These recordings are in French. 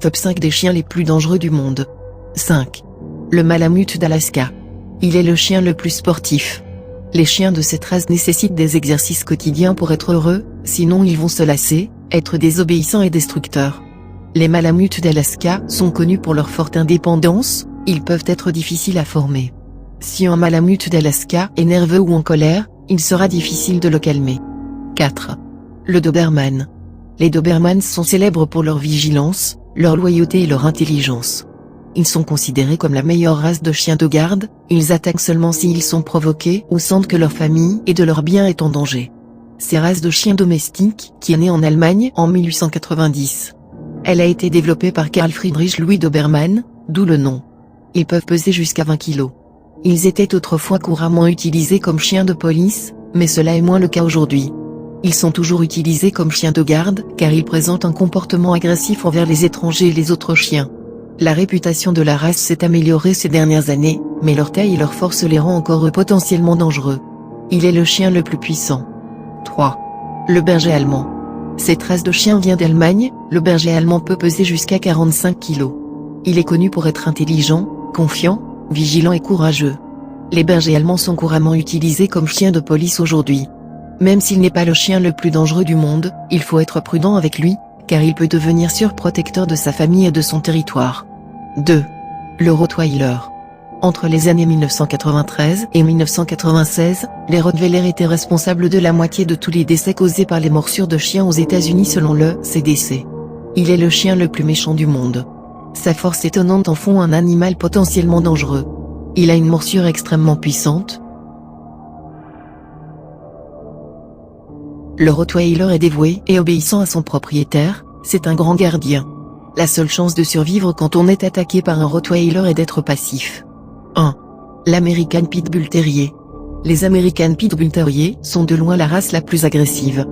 Top 5 des chiens les plus dangereux du monde. 5. Le Malamute d'Alaska. Il est le chien le plus sportif. Les chiens de cette race nécessitent des exercices quotidiens pour être heureux, sinon ils vont se lasser, être désobéissants et destructeurs. Les Malamutes d'Alaska sont connus pour leur forte indépendance, ils peuvent être difficiles à former. Si un Malamute d'Alaska est nerveux ou en colère, il sera difficile de le calmer. 4. Le Doberman. Les Dobermans sont célèbres pour leur vigilance, leur loyauté et leur intelligence. Ils sont considérés comme la meilleure race de chiens de garde, ils attaquent seulement s'ils sont provoqués ou sentent que leur famille et de leur bien est en danger. Ces races de chiens domestiques, qui est née en Allemagne en 1890. Elle a été développée par Carl Friedrich Louis Dobermann, d'où le nom. Ils peuvent peser jusqu'à 20 kg. Ils étaient autrefois couramment utilisés comme chiens de police, mais cela est moins le cas aujourd'hui. Ils sont toujours utilisés comme chiens de garde, car ils présentent un comportement agressif envers les étrangers et les autres chiens. La réputation de la race s'est améliorée ces dernières années, mais leur taille et leur force les rend encore potentiellement dangereux. Il est le chien le plus puissant. 3. Le berger allemand. Cette race de chien vient d'Allemagne, le berger allemand peut peser jusqu'à 45 kg. Il est connu pour être intelligent, confiant, vigilant et courageux. Les bergers allemands sont couramment utilisés comme chiens de police aujourd'hui. Même s'il n'est pas le chien le plus dangereux du monde, il faut être prudent avec lui, car il peut devenir surprotecteur de sa famille et de son territoire. 2. Le Rottweiler. Entre les années 1993 et 1996, les Rottweilers étaient responsables de la moitié de tous les décès causés par les morsures de chiens aux États-Unis selon le CDC. Il est le chien le plus méchant du monde. Sa force étonnante en font un animal potentiellement dangereux. Il a une morsure extrêmement puissante. Le Rottweiler est dévoué et obéissant à son propriétaire, c'est un grand gardien. La seule chance de survivre quand on est attaqué par un Rottweiler est d'être passif. 1. L'American Pitbull Terrier. Les American Pitbull Terrier sont de loin la race la plus agressive.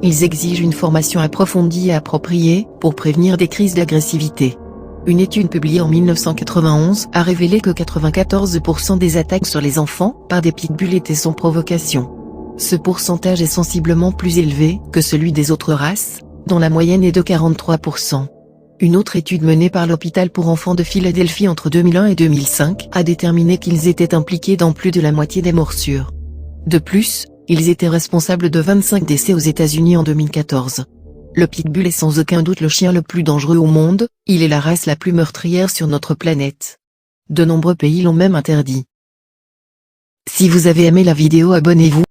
Ils exigent une formation approfondie et appropriée pour prévenir des crises d'agressivité. Une étude publiée en 1991 a révélé que 94% des attaques sur les enfants par des pitbulls étaient sans provocation. Ce pourcentage est sensiblement plus élevé que celui des autres races, dont la moyenne est de 43%. Une autre étude menée par l'hôpital pour enfants de Philadelphie entre 2001 et 2005 a déterminé qu'ils étaient impliqués dans plus de la moitié des morsures. De plus, ils étaient responsables de 25 décès aux États-Unis en 2014. Le pitbull est sans aucun doute le chien le plus dangereux au monde, il est la race la plus meurtrière sur notre planète. De nombreux pays l'ont même interdit. Si vous avez aimé la vidéo, abonnez-vous.